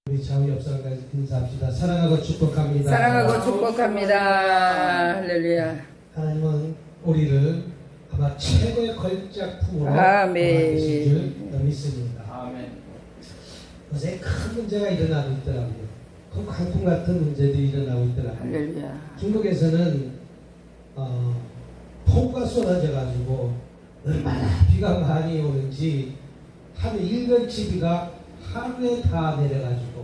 우리 좌우 옆사람까지 인사합시다. 사랑하고 축복합니다. 사랑하고 축복합니다. 할렐루야. 하나님은 우리를 아마 최고의 걸작품으로 아멘. 계신 줄 믿습니다. 아멘. 요새 큰 문제가 일어나고 있더라고요. 그 광풍 같은 문제들이 일어나고 있더라고요. 할렐루야. 중국에서는 폭우가 쏟아져가지고 얼마나 비가 많이 오는지 하루 1년치 비가 하루에 다 내려가지고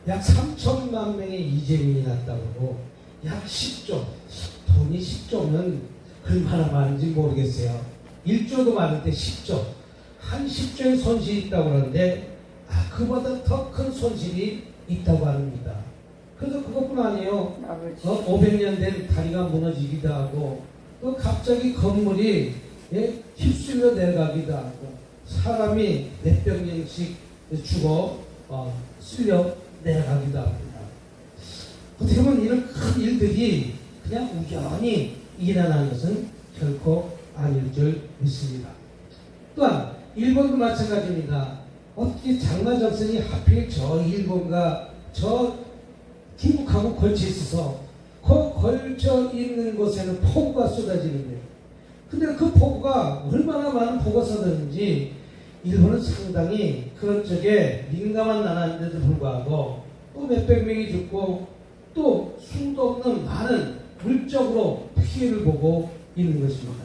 약 3천만 명의 이재민이 났다고 약 10조, 돈이 10조면 얼마나 많은지 모르겠어요. 1조도 많은데 10조, 한 10조의 손실이 있다고 하는데 그보다 더 큰 손실이 있다고 합니다. 그래서 그것뿐 아니에요. 500년 된 다리가 무너지기도 하고 또 갑자기 건물이 휩쓸려 내려가기도 하고 사람이 몇백 명씩 죽어 쓸려 내려가기도 합니다. 어떻게 보면 이런 큰 일들이 그냥 우연히 일어나는 것은 결코 아닐 줄 믿습니다. 또한 일본도 마찬가지입니다. 어떻게 장마정선이 하필 저 일본과 저 중국하고 걸쳐 있어서 그 걸쳐 있는 곳에는 폭우가 쏟아지는데 근데 그 폭우가 얼마나 많은 폭우가 쏟아지는지 일본은 상당히 그런 쪽에 민감한 나라인데도 불구하고 또 몇백 명이 죽고 또 수도 없는 많은 물적으로 피해를 보고 있는 것입니다.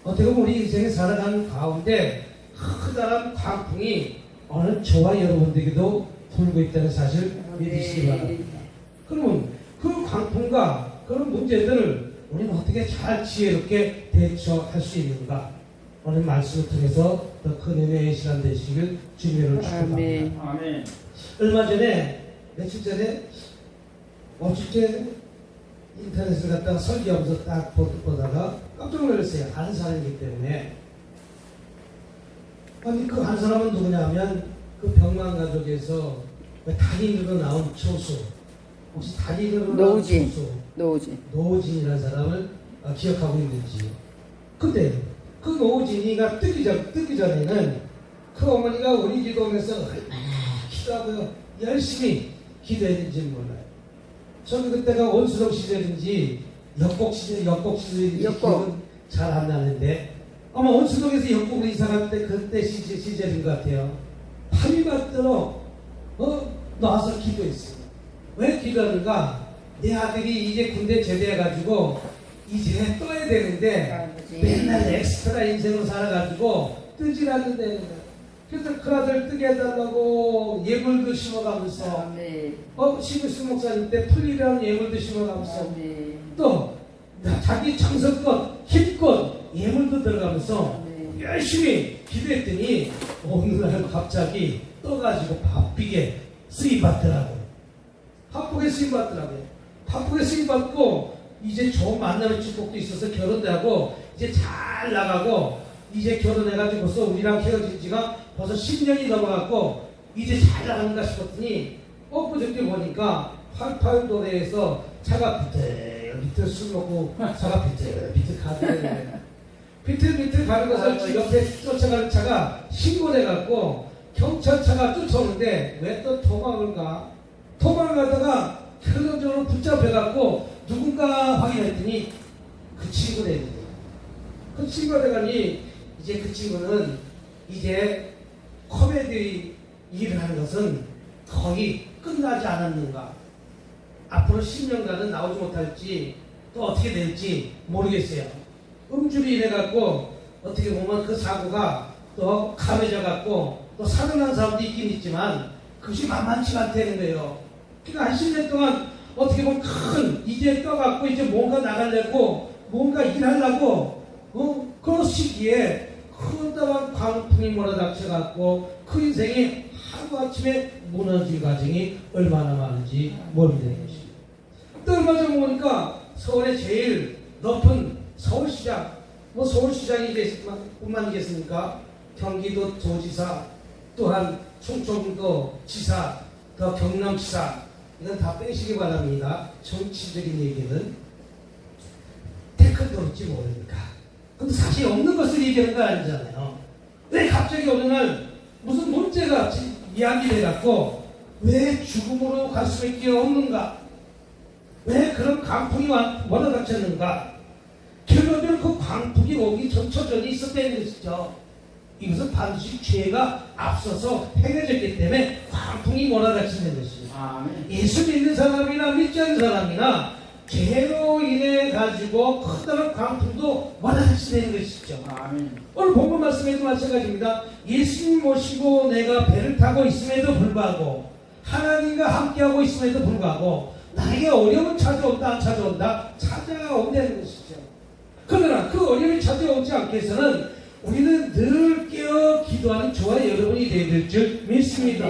어떻게 보면 우리 인생에 살아가는 가운데 커다란 광풍이 어느 저와 여러분들에게도 불고 있다는 사실 믿으시기 바랍니다. 그러면 그 광풍과 그런 문제들을 우리는 어떻게 잘 지혜롭게 대처할 수 있는가? 오늘 말씀을 통해서 더 큰 은혜의 시간 되시길 주님으로 축복합니다. 아멘. 얼마 전에 며칠 전에 어저께 인터넷을 갖다가 설교하면서 딱 보다가 깜짝 놀랐어요. 아는 사람이기 때문에. 아니 그 한 사람은 누구냐 하면 그 병만 가족에서 달인으로 나온 초수, 혹시 달인으로 나온 초수 노우진이라는 사람을 기억하고 있는지. 근데 그 노우진이가 뜨기 전에는 그 어머니가 우리 기도하면서 얼마나 기도하고요 열심히 기도했는지 몰라요. 저는 그때가 원수동 시절인지 역곡 시절인지 기억은 잘 안 나는데 아마 원수동에서 역곡으로 이사갈 때 그때 시절인 것 같아요. 밤이 맞도록 나와서 기도했어요. 왜 기도하는가? 내 아들이 이제 군대 제대해가지고 이제 떠야 되는데 맨날 엑스트라 인생으로 살아가지고 뜨질 않는데 그래서 그 아들 뜨게 해달라고 예물도 심어가면서 시무스 목사님 때 풀리라는 예물도 심어가면서 또 자기 청소껏 힘껏 예물도 들어가면서 열심히 기도했더니 어느 날 갑자기 떠가지고 바쁘게 쓰임받더라고요. 바쁘게 쓰임받고 이제 좋은 만남의 축복도 있어서 결혼도 하고 이제 잘 나가고 이제 결혼해가지고 벌써 우리랑 헤어진 지가 벌써 10년이 넘어갔고 이제 잘 나가는가 싶었더니 엊그저께 보니까 88도로에서 차가 비틀비틀 술 먹고 차가 비틀비틀 가는데 비틀비틀 가는 것을 옆에 쫓아가는 차가 신고를 해갖고 경찰차가 쫓아오는데 왜 또 도망을 가? 도망을 가다가 결론적으로 붙잡혀갖고 누군가 확인했더니 그 친구가 있는 거예요. 그 친구가 돼가니 이제 그 친구는 이제 코미디 일을 하는 것은 거의 끝나지 않았는가. 앞으로 10년간은 나오지 못할지 또 어떻게 될지 모르겠어요. 음주로 인해갖고 어떻게 보면 그 사고가 또 감해져갖고 또 살아난 사람도 있긴 있지만 그것이 만만치가 않다는 거예요. 그러니까 한 10년 동안 어떻게 보면 큰 이제 떠갖고 이제 뭔가 나가려고 뭔가 일하려고 그런 시기에 커다란 광풍이 몰아닥쳐갖고 그 인생이 하루아침에 무너질 과정이 얼마나 많은지 모르는 것입니다. 또 얼마 전 보니까 서울의 제일 높은 서울시장 서울시장이 뿐만이겠습니까? 경기도 도지사 또한 충청도 지사 또 경남지사 이건 다 빼시기 바랍니다. 정치적인 얘기는 댓글 돌지 모르니까. 근데 사실 없는 것을 얘기하는 건 아니잖아요. 왜 갑자기 어느 날 무슨 문제가 이야기를 해갖고 왜 죽음으로 갈 수밖에 없는가? 왜 그런 광풍이 몰아닥쳤는가? 결론적으로 그 광풍이 오기 전초전이 있었다는 것이죠. 이것은 반드시 죄가 앞서서 행해졌기 때문에 광풍이 몰아닥치는 것이죠. 예수 믿는 사람이나 믿지 않는 사람이나 죄로 인해 가지고 커다란 광풍도 몰아닥치는 것이죠. 오늘 본문 말씀에도 마찬가지입니다. 예수님 모시고 내가 배를 타고 있음에도 불구하고 하나님과 함께하고 있음에도 불구하고 나에게 어려움은 찾아온다 안 찾아온다? 찾아온다는 것이죠. 그러나 그 어려움이 찾아오지 않기 위해서는 우리는 늘 깨어 기도하는 저와 여러분이 되어야 될 줄 믿습니다.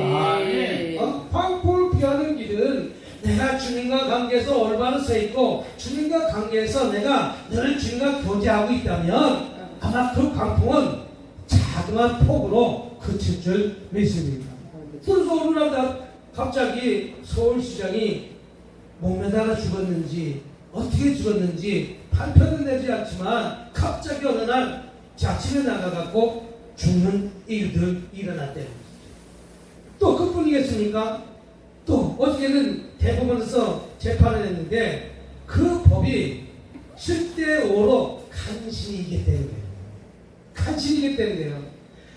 광풍을 피하는 길은 내가 주님과 관계에서 올바로 서 있고 주님과 관계에서 내가 늘 주님과 교제하고 있다면 아마 그 광풍은 자그마한 폭으로 그칠 줄 믿습니다. 그래서 어느 날 갑자기 서울시장이 목매다가 죽었는지 어떻게 죽었는지 발표는 내지 않지만 갑자기 어느 날 아침에 나가갖고 죽는 일들 일어났대요. 또 그뿐이겠습니까? 또 어저께는 대법원에서 재판을 했는데 그 법이 7대5로 간신히 이겼다는 거예요. 간신히 이겼다는 거예요.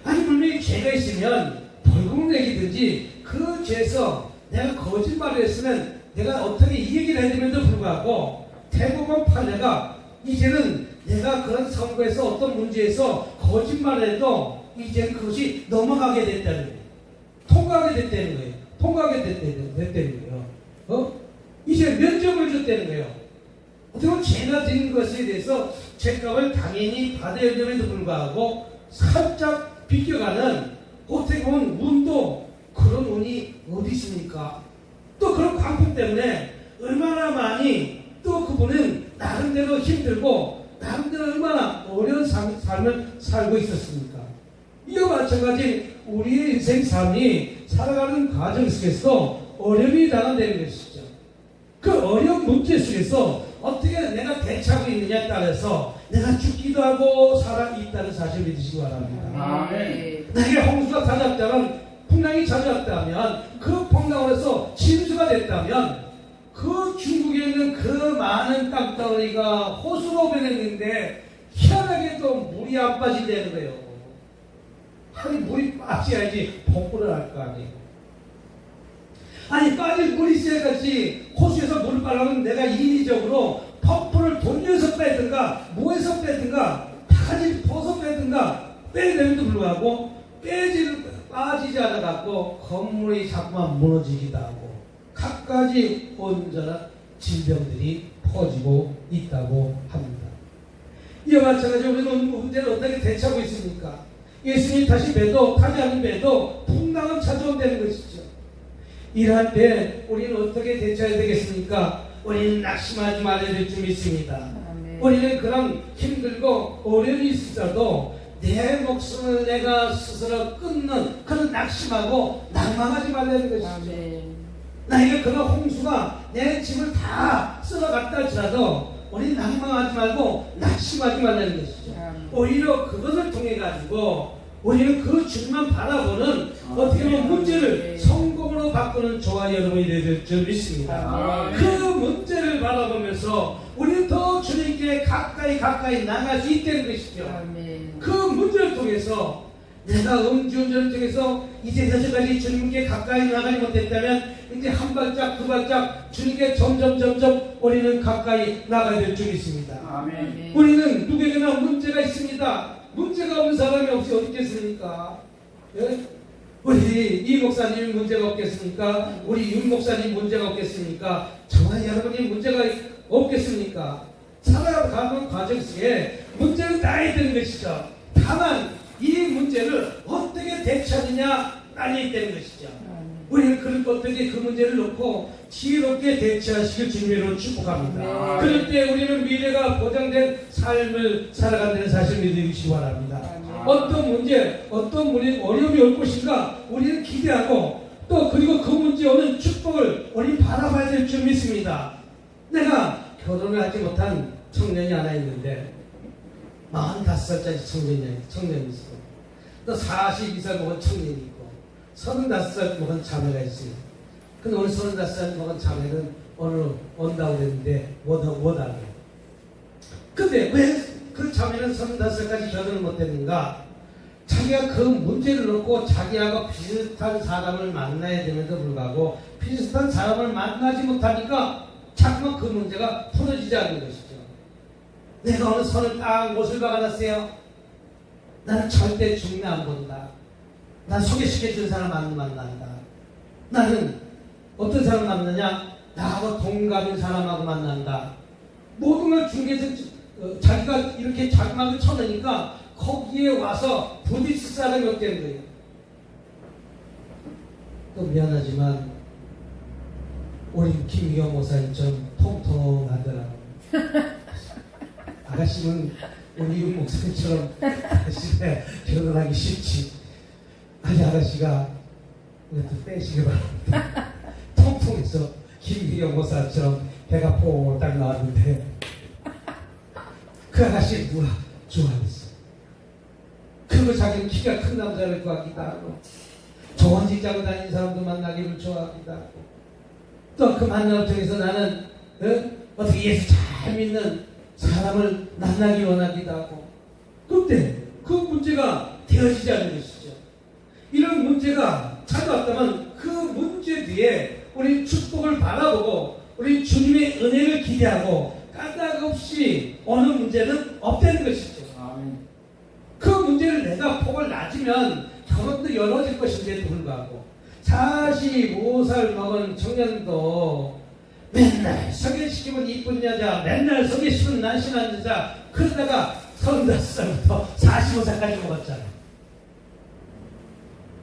아니 분명히 죄가 있으면 벌금을 내기든지 그 죄에서 내가 거짓말을 했으면 내가 어떻게 이 얘기를 해드림에도 불구하고 대법원 판례가 이제는 내가 그런 선거에서 어떤 문제에서 거짓말을 해도 이제는 그것이 넘어가게 됐다는 거예요. 통과하게 됐다는 거예요. 통과하게 됐다는 거예요. 이제 면접을 줬다는 거예요. 어떻게 보면 죄가 된 것에 대해서 죄값을 당연히 받아야 됨에도 불구하고 살짝 비껴가는 어떻게 보면 운도 그런 운이 어디 있습니까? 또 그런 광풍 때문에 얼마나 많이 또 그분은 나름대로 힘들고 나름대로 얼마나 어려운 삶을 살고 있었습니까? 이와 마찬가지 우리의 인생 삶이 살아가는 과정 속에서 어려움이 당한다는 것이죠. 그 어려운 문제 속에서 어떻게 내가 대처하고 있느냐에 따라서 내가 죽기도 하고 살아있다는 사실을 믿으시기 바랍니다. 나에게 홍수가 찾아왔다면 풍랑이 찾아왔다면 그 풍랑으로서 침수가 됐다면 그 중국에 있는 그 많은 땅덩어리가 호수로 변했는데 희한하게도 물이 안 빠진다는 거예요. 아니 물이 빠져야지 폭포를 할 거 아니에요. 아니 빠질 물이 있어야지 호수에서 물을 빨라면 내가 인위적으로 펌프를 돌려서 빼든가 뭐해서 빼든가 바가지를 퍼서 빼든가 빼내는데도 불구하고 빠지지 않아갖고 건물이 자꾸만 무너지기도 하고 갖가지 온전한 질병들이 퍼지고 있다고 합니다. 이와 마찬가지로 우리는 문제를 어떻게 대처하고 있습니까? 예수님이 타지 않은 배도 풍랑은 찾아온다는 것이죠. 이러한 때 우리는 어떻게 대처해야 되겠습니까? 우리는 낙심하지 말아야 될 줄 믿습니다. 우리는 그런 힘들고 어려움이 있을지라도 내 목숨을 내가 스스로 끊는 그런 낙심하고 낭망하지 말라는 것이죠. 나에게 그런 홍수가 내 집을 다 쓸어갔다 할지라도 우리 낭망하지 말고 낙심하지 말라는 것이죠. 오히려 그것을 통해 가지고 우리는 그 주님만 바라보는 어떻게 보면 문제를 성공으로 바꾸는 저와 여러분이 될 줄 믿습니다. 그 문제를 바라보면서 우리는 더 주님께 가까이 나갈 수 있다는 것이죠. 그 문제를 통해서 내가 음주운전을 통해서 이제 여기까지 주님께 가까이 나가지 못했다면 이제 한 발짝 두 발짝 주님께 점점 우리는 가까이 나가야 될 줄 믿습니다. 우리는 누구에게나 문제가 있습니다. 문제가 없는 사람이 없이 어디 있겠습니까? 예? 우리 이 목사님 문제가 없겠습니까? 우리 윤 목사님 문제가 없겠습니까? 저와 여러분이 문제가 없겠습니까? 살아가는 과정 속에 문제는 다 있다는 것이죠. 다만 이 문제를 어떻게 대처하느냐 딸려 있다는 것이죠. 우리는 어떻게 그 문제를 놓고 지혜롭게 대처하시길 주님으로 축복합니다. 그럴 때 우리는 미래가 보장된 삶을 살아간다는 사실을 믿으시기 바랍니다. 어떤 문제, 어떤 어려움이 올 것인가 우리는 기대하고 또 그리고 그 문제에 오는 축복을 우리 바라봐야 될 줄 믿습니다. 내가 결혼을 하지 못한 청년이 하나 있는데 45살짜리 청년이 있어. 또 42살 먹은 청년이 있고 35살 먹은 자매가 있어요. 근데 우리 35살 먹은 자매는 오늘 온다고 그랬는데 못 와요. 근데 왜 그 자매는 35살까지 결혼을 못했는가? 자기가 그 문제를 놓고 자기하고 비슷한 사람을 만나야 됨에도 불구하고 비슷한 사람을 만나지 못하니까 자꾸만 그 문제가 풀어지지 않는 것이죠. 내가 어느 선을 딱 못을 박아놨어요. 나는 절대 중매 안 본다. 난 소개시켜준 사람 안 만난다. 나는 어떤 사람 만나냐? 나하고 동갑인 사람하고 만난다. 모든 걸 중개해서 자기가 이렇게 자기막을 쳐놓으니까 거기에 와서 부딪힐 사람이 없다는 거예요. 또 미안하지만 우리 김희경 목사님 좀 통통하더라고요. 아가씨는 우리 윤 목사님처럼 아가씨가 결혼하기 쉽지. 아니 아가씨가 이것도 빼시기 바랍니다. 통통해서 김희경 목사님처럼 배가 폴딱 나왔는데 그 아가씨 누가 좋아했어. 그리고 자기는 키가 큰 남자를 구하기도 하고 좋은 직장을 다니는 사람도 만나기를 좋아하기도 하고 또 그 만남을 통해서 나는 어떻게 예수 잘 믿는 사람을 만나기 원하기도 하고 그때 그 문제가 되어지지 않는 것이죠. 이런 문제가 찾아왔다면 그 문제 뒤에 우리 축복을 바라보고 우리 주님의 은혜를 기대하고 까닭없이 어느 문제는 없다는 것이죠. 아멘. 그 문제를 내가 폭을 낮으면 결혼도 열어질 것인데도 불구하고 45살 먹은 청년도 맨날 소개시키면 이쁜 여자, 맨날 소개시키면 날씬한 여자, 그러다가 35살부터 45살까지 먹었잖아.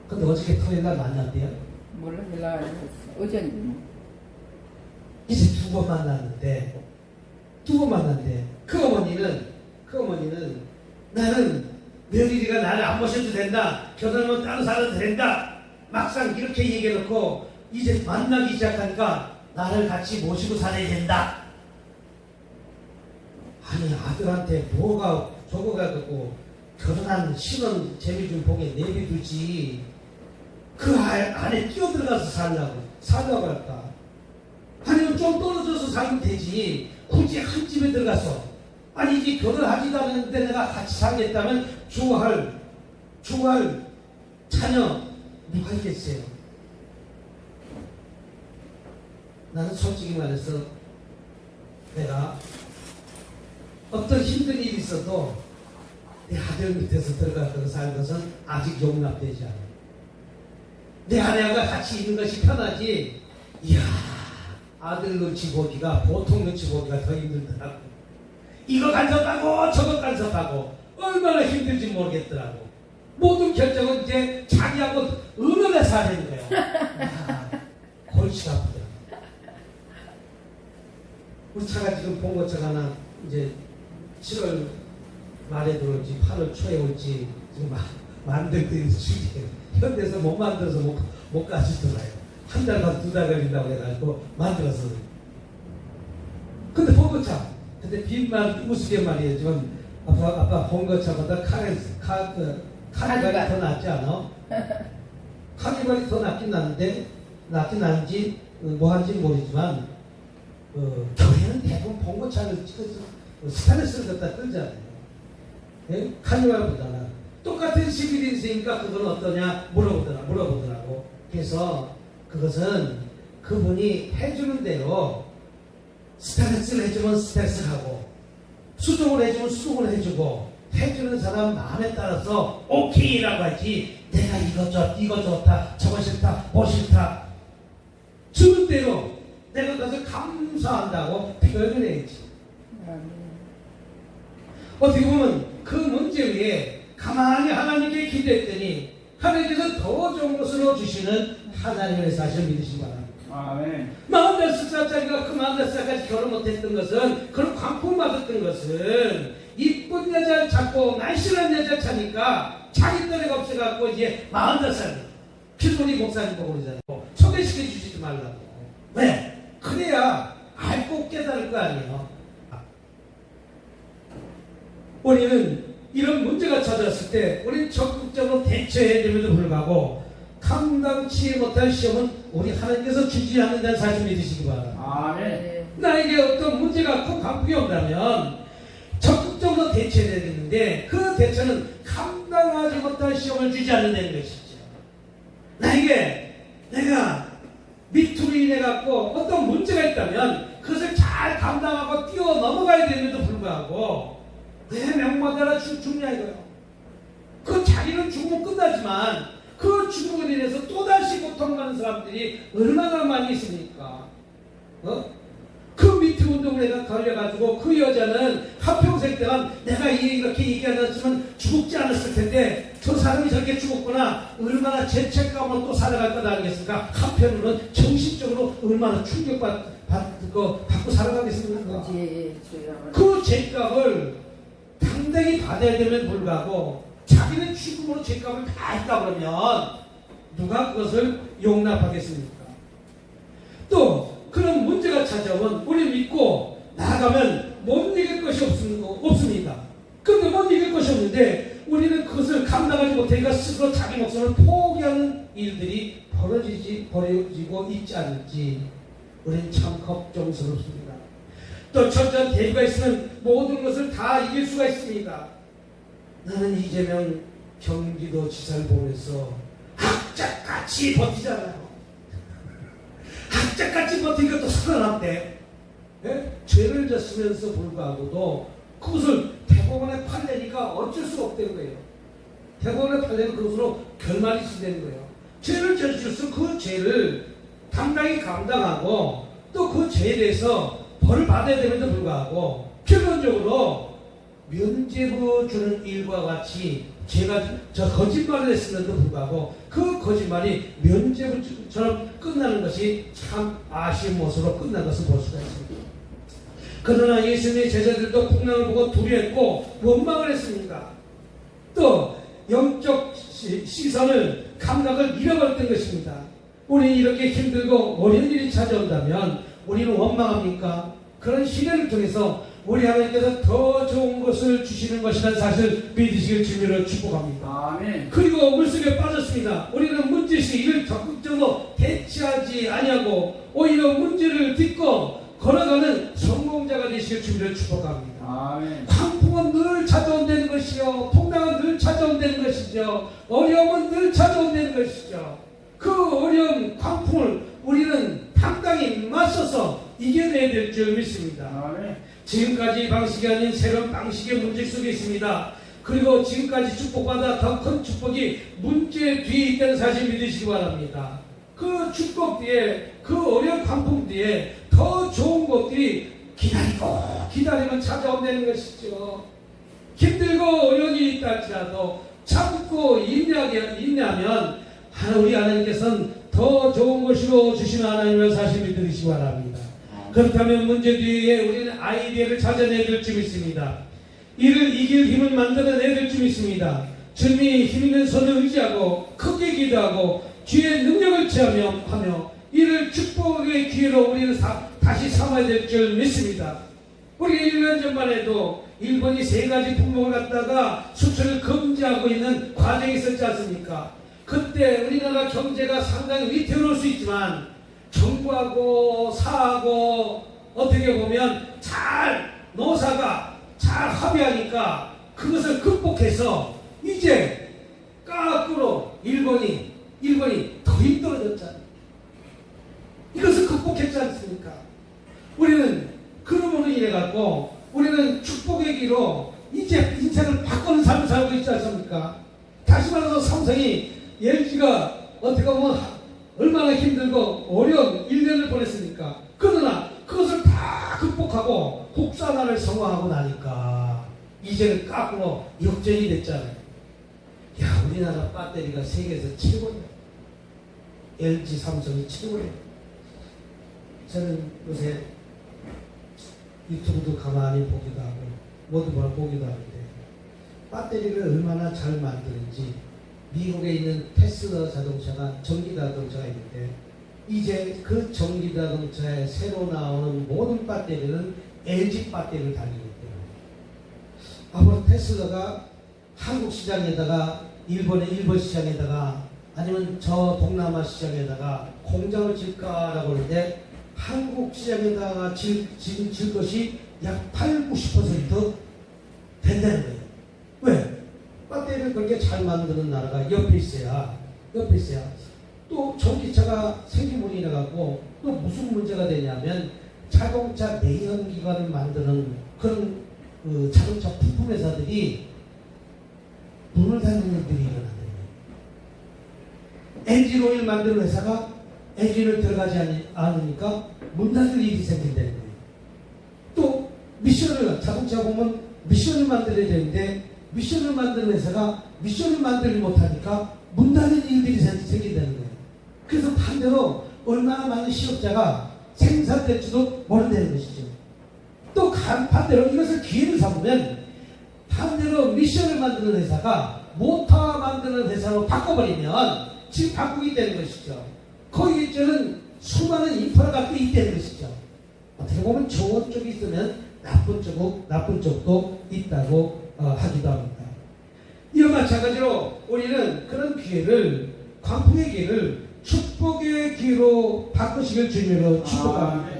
근데 어저께 토요일날 만났대요. 몰라, 몰라. 어쩐지. 이제 두 번 만났는데 그 어머니는 나는 며느리가 나를 안 모셔도 된다. 결혼하면 따로 살아도 된다. 막상 이렇게 얘기해놓고 이제 만나기 시작하니까 나를 같이 모시고 살아야 된다. 아니 아들한테 뭐가 적어가지고 결혼한 신혼 재미 좀 보게 내비두지. 그 안에 끼어들어가서 살라고 할까? 아니면 좀 떨어져서 살면 되지. 굳이 한 집에 들어가서 아니 이제 결혼하지도 않았는데 내가 같이 살겠다면 좋아할 자녀 누가 있겠어요? 나는 솔직히 말해서 내가 어떤 힘든 일이 있어도 내 아들 밑에서 들어가서 사는 것은 아직 용납되지 않아. 내 아내가 같이 있는 것이 편하지. 이야 아들 눈치 보기가 보통 눈치 보기가 더 힘들더라고. 이거 간섭하고 저거 간섭하고 얼마나 힘들지 모르겠더라고. 모든 결정은 이제 자기하고 의논해서 하는 거야. 골치가 아프더라고. 우리 차가 지금 봉고차가 하나 이제 7월 말에 들어올지 8월 초에 올지 지금 만들 때 있어요. 현대에서 못 만들어서 못 가지더라고요. 한 달간 2달 걸린다고 해가지고 만들어서. 근데 봉고차. 근데 빈말 우스개 말이에요. 지금 아빠 봉고차보다 카니발이 더 낫지 않아? 카니발이 더 낫긴 나는지 뭐 한지 모르지만 교회는 대부분 봉고차를 찍어서 스타렉스를 갖다 끌잖아요. 예? 카니발보다는 똑같은 시빌이 있으니까 그건 어떠냐 물어보더라고. 그래서 그것은 그분이 해주는 대로 스타렉스를 해주면 스타렉스를 하고 수동을 해주면 수동을 해주고 해주는 사람 마음에 따라서 오케이라고 하지. 내가 이거 좋다 저거 싫다 뭐 싫다 주는 대로 내가 그것을 감사한다고 표현을 해야지. 어떻게 보면 그 문제 위에 가만히 하나님께 기도했더니 하나님께서 더 좋은 것을 넣어주시는 하나님의 사실을 믿으시기 바랍니다. 아멘. 45살짜리가 그 45살까지 결혼 못했던 것은 그런 광풍 맞았던 것은 이쁜 여자를 찾고 날씬한 여자를 찾으니까 자기 또래가 없어갖고 이제 45살 필소리 목사님 보고 그러잖아요. 소개시켜 주지도 말라고. 왜? 그래야 알고 깨달을 거 아니에요. 우리는 이런 문제가 찾아왔을 때 우리는 적극적으로 대처해야 됨에도 불구하고 감당치 못할 시험은 우리 하나님께서 주지 않는다는 사실 믿으시기 바랍니다. 아멘. 네. 나에게 어떤 문제가 큰 광풍이 온다면 적극적으로 대처해야 되는데 그 대처는 감당하지 못할 시험을 주지 않는다는 것이죠. 나에게 내가 밑으로 인해 갖고 어떤 문제가 있다면 그것을 잘 감당하고 뛰어 넘어가야 되는데도 불구하고 내 명마다라 죽냐 이거요. 그 자기는 죽으면 끝나지만 그 죽음으로 인해서 또다시 고통받는 사람들이 얼마나 많이 있습니까? 그 밑에 운동을 내가 걸려가지고 그 여자는 한평생 동안 내가 이렇게 얘기하지 않았으면 죽지 않았을 텐데 저 사람이 저렇게 죽었구나 얼마나 죄책감으로 또 살아갈 거다 아니겠습니까? 한편으로는 정신적으로 얼마나 충격받고 살아가겠습니까? 그 죄값을 당당히 받아야 되면 불구하고 자기는 죽음으로 죄값을 다 했다 그러면 누가 그것을 용납하겠습니까? 또 그런 문제가 찾아오면 우리 믿고 나아가면 못 이길 것이 없습니다. 그런데 못 이길 것이 없는데 우리는 그것을 감당하지 못하니까 스스로 자기 목숨을 포기하는 일들이 벌어지고 있지 않을지 우리는 참 걱정스럽습니다. 또 철저한 대비가 있으면 모든 것을 다 이길 수가 있습니다. 나는 이재명 경기도지사를 보면서 악착같이 버티잖아요. 악착같이 버티니까 또 살아났대. 예? 죄를 졌으면서 불구하고도 그것을 대법원에 판례니까 어쩔 수가 없다는 거예요. 대법원에 판례는 그것으로 결말이 있어야 거예요. 죄를 졌으면 그 죄를 당당히 감당하고 또 그 죄에 대해서 벌을 받아야 됨에도 불구하고 결론적으로 면죄부 주는 일과 같이 제가 저 거짓말을 했음에도 불구하고 그 거짓말이 면죄부처럼 끝나는 것이 참 아쉬운 모습으로 끝난 것을 볼 수가 있습니다. 그러나 예수님의 제자들도 풍랑을 보고 두려워했고 원망을 했습니다. 또 영적 시선을 감각을 잃어버렸던 것입니다. 우리는 이렇게 힘들고 어려운 일이 찾아온다면 우리는 원망합니까? 그런 시련을 통해서 우리 하나님께서 더 좋은 것을 주시는 것이라는 사실을 믿으시길 주님으로 축복합니다. 아멘. 그리고 물속에 빠졌습니다. 우리는 문제시 이를 적극적으로 대처하지 아니하고 오히려 문제를 딛고 걸어가는 성공자가 되시길 주님으로 축복합니다. 아멘. 광풍은 늘 찾아온다는 것이요, 풍랑은 늘 찾아온다는 것이죠. 어려움은 늘 찾아온다는 것이죠. 그 어려운 광풍을 우리는 당당히 맞서서 이겨내야 될 줄 믿습니다. 아멘. 지금까지 방식이 아닌 새로운 방식의 문제 속에 있습니다. 그리고 지금까지 축복받아 더 큰 축복이 문제 뒤에 있다는 사실 믿으시기 바랍니다. 그 축복 뒤에, 그 어려운 광풍 뒤에 더 좋은 것들이 기다리면 찾아온다는 것이죠. 힘들고 어려운 일이 있다 할지라도 참고 인내하면 우리 하나님께서는 더 좋은 것으로 주시는 하나님을 사실 믿으시기 바랍니다. 그렇다면 문제 뒤에 우리는 아이디어를 찾아내야 될 줄 믿습니다. 이를 이길 힘을 만들어내야 될 줄 믿습니다. 주님이 힘 있는 손을 의지하고 크게 기도하고 주의 능력을 체험하며 이를 축복의 기회로 우리는 다시 삼아야 될 줄 믿습니다. 우리 1년 전만 해도 일본이 3가지 품목을 갖다가 수출을 금지하고 있는 과정이 있었지 않습니까? 그때 우리나라 경제가 상당히 위태로울 수 있지만 정부하고 사하고 어떻게 보면 노사가 잘 합의하니까 그것을 극복해서 이제 거꾸로 일본이 더 힘들어졌잖아요. 이것을 극복했지 않습니까? 우리는 그러므로 인해 갖고 우리는 축복의 기로 이제 인생을 바꾸는 삶을 살고 있지 않습니까? 다시 말해서 삼성이 LG가 어떻게 보면 얼마나 힘들고 어려운 1년을 보냈습니까? 그러나 그것을 다 극복하고 국산화를 성공하고 나니까 이제는 거꾸로 역전이 됐잖아요. 야, 우리나라 배터리가 세계에서 최고예요. LG, 삼성이 최고예요. 저는 요새 유튜브도 가만히 보기도 하고 모두 보기도 하는데 배터리를 얼마나 잘 만드는지 미국에 있는 테슬라 자동차가 전기 자동차가 있는데 이제 그 전기 자동차에 새로 나오는 모든 배터리는 LG 배터리를 달리고 있대요. 앞으로 테슬라가 한국 시장에다가 일본 시장에다가 아니면 저 동남아 시장에다가 공장을 질까라고 하는데 한국 시장에다가 지금 질 것이 약 8, 90% 된다는 거예요. 왜? 배터리를 그렇게 잘 만드는 나라가 옆에 있어야 또 전기차가 생기문이 나가고 또 무슨 문제가 되냐면 자동차 내연기관을 만드는 그런 자동차 부품 회사들이 문을 닫는 일들이 일어난다. 엔진 오일 만드는 회사가 엔진을 들어가지 않으니까 문 닫을 일이 생긴다는 거예요. 또 미션을 자동차 보면 미션을 만들어야 되는데 미션을 만드는 회사가 미션을 만들지 못하니까 문 닫는 일들이 생긴다는 거예요. 그래서 반대로 얼마나 많은 실업자가 생산될지도 모른다는 것이죠. 또 반대로 이것을 기회를 삼으면 반대로 미션을 만드는 회사가 모터 만드는 회사로 바꿔버리면 지금 바꾸기 되는 것이죠. 거기에 저는 수많은 인프라가 또 있다는 것이죠. 어떻게 보면 좋은 쪽이 있으면 나쁜 쪽도 있다고 하기도 합니다. 이와 마찬가지로 우리는 그런 기회를 광풍의 기회를 축복의 기회로 바꾸시길 주님으로 축복합니다.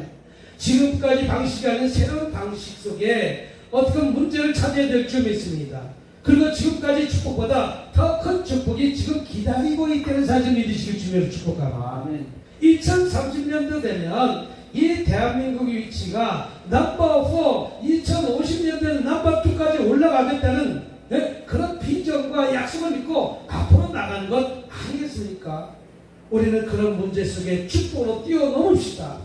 지금까지 방식이 아닌 새로운 방식 속에 어떻게 문제를 찾아야 될 점이 있습니다. 그리고 지금까지 축복보다 더 큰 축복이 지금 기다리고 있다는 사실을 믿으시길 주님으로 축복합니다. 2030년도 되면 이 대한민국의 위치가 넘버 4, 2050년대는 넘버 2까지 올라가겠다는 그런 비전과 약속을 믿고 앞으로 나가는 것 아니겠습니까? 우리는 그런 문제 속에 축복으로 뛰어넘읍시다.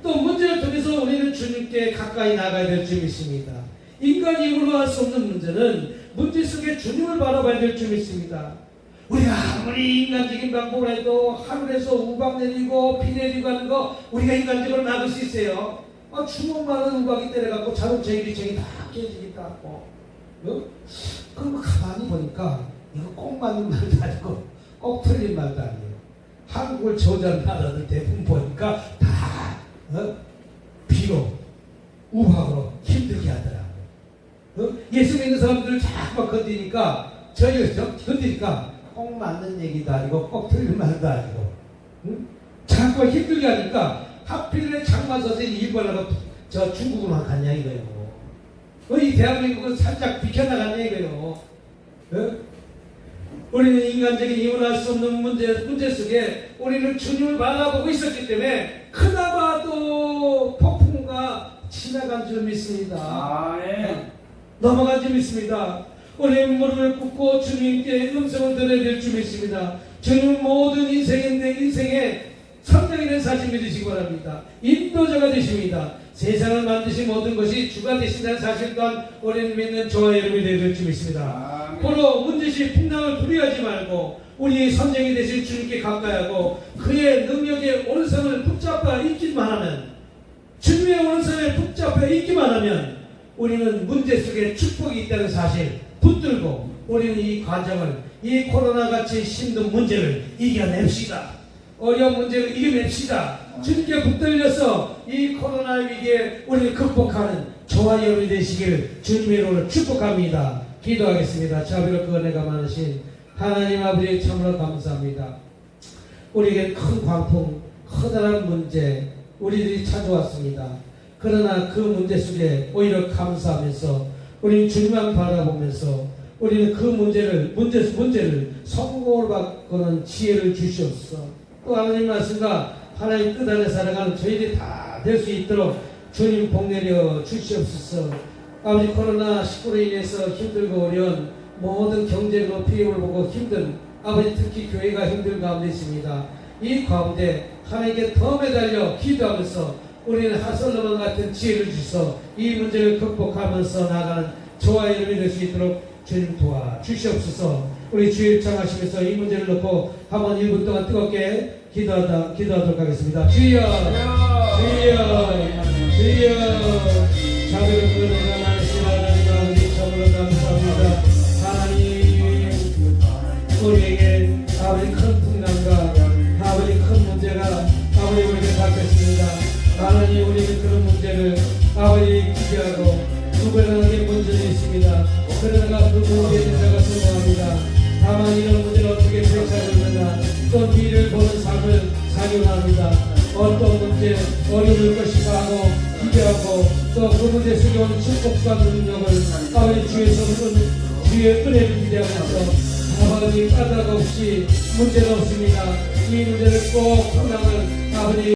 또 문제를 통해서 우리는 주님께 가까이 나가야 될 점이 있습니다. 인간이 힘으로 할 수 없는 문제는 문제 속에 주님을 바라봐야 될 점이 있습니다. 우리가 아무리 인간적인 방법을 해도 하늘에서 우박 내리고 비 내리고 하는 거 우리가 인간적으로 막을 수 있어요. 주먹 많은 우박이 때려갖고 자동차 유리창이 다 깨지기도 하고. 그럼 가만히 보니까 이거 꼭 맞는 말도 아니고 꼭 틀린 말도 아니에요. 한국을 저주한 나라들 대부분 보니까 다 비로 우박으로 힘들게 하더라고요. 예수 믿는 사람들을 자꾸 건드리니까 건드리니까 꼭 맞는 얘기도 아니고 꼭 틀린 말도 아니고 자꾸 힘들게 하니까 하필이면 장마 선생이 일본하고 저 중국으로만 갔냐 이거예요. 이 대한민국은 살짝 비켜나갔냐 이거예요. 우리는 인간적인 힘을 할 수 없는 문제 속에 우리는 주님을 바라보고 있었기 때문에 그나마도 폭풍과 지나간 줄 믿습니다. 넘어간 줄 믿습니다. 우리는 무릎을 꿇고 주님께 음성을 들어야 될 줄 믿습니다. 주님은 모든 인생의 선장이 된 사실 믿으시기 바랍니다. 인도자가 되십니다. 세상을 만드신 모든 것이 주가 되신다는 사실 또한 우리는 믿는 저와 여러분이 되어야 될 줄 믿습니다. 바로 문제시 풍랑을 두려워하지 말고 우리 선장이 되신 주님께 가까이하고 그의 능력의 오른손을 붙잡아 있기만 하면 주님의 오른손에 붙잡아 있기만 하면 우리는 문제 속에 축복이 있다는 사실 붙들고 우리는 이 과정을 이 코로나같이 힘든 문제를 이겨냅시다. 어려운 문제를 이겨냅시다. 주님께 붙들려서 이 코로나 위기에 우리를 극복하는 저와 여러분이 되시길 주님의 이름으로 축복합니다. 기도하겠습니다. 자비롭고 은혜가 많으신 하나님 아버지 참으로 감사합니다. 우리에게 큰 광풍, 커다란 문제 우리들이 찾아왔습니다. 그러나 그 문제 속에 오히려 감사하면서 우리는 주님만 바라보면서 우리는 그 문제를 성공을 바꾸는 지혜를 주시옵소서. 또 하나님 말씀과 하나님 뜻 안에 살아가는 저희들이 다 될 수 있도록 주님 복내려 주시옵소서. 아버지 코로나19로 인해서 힘들고 어려운 모든 경제로 피해를 보고 힘든 아버지 특히 교회가 힘든 가운데 있습니다. 이 가운데 하나님께 더 매달려 기도하면서 우리는 하솔로몬 같은 지혜를 주셔서 이 문제를 극복하면서 나가는 저와 여러분이 될 수 있도록 주님 도와 주시옵소서. 우리 주일 청하시면서 이 문제를 놓고 한번 1분 동안 뜨겁게 기도하도록 하겠습니다. 주여, 주여, 주여. 자비롭고 은혜가 많으신 하나님 아버지 참으로 감사합니다. 하나님 우리에게 아버지 큰 풍랑과 아버지 큰 문제가 아버지 우리에게 닥쳤습니다. 하나님 우리는 그런 문제를 아버지 기대하고 구별하는 문제는 있습니다. 그러나 그 문제는 제가 성공합니다. 다만 이런 문제를 어떻게 대처하느냐, 또 뒤를 보는 삶을 상용합니다. 어떤 문제 어려울 것인가 하고 기대하고 또 그 문제 속에 온 축복과 능력을 아버지 주에서 주의 은혜를 기대하면서 아버지 까닭 없이 문제는 없습니다. 이 문제를 꼭 풀어나갈 아버지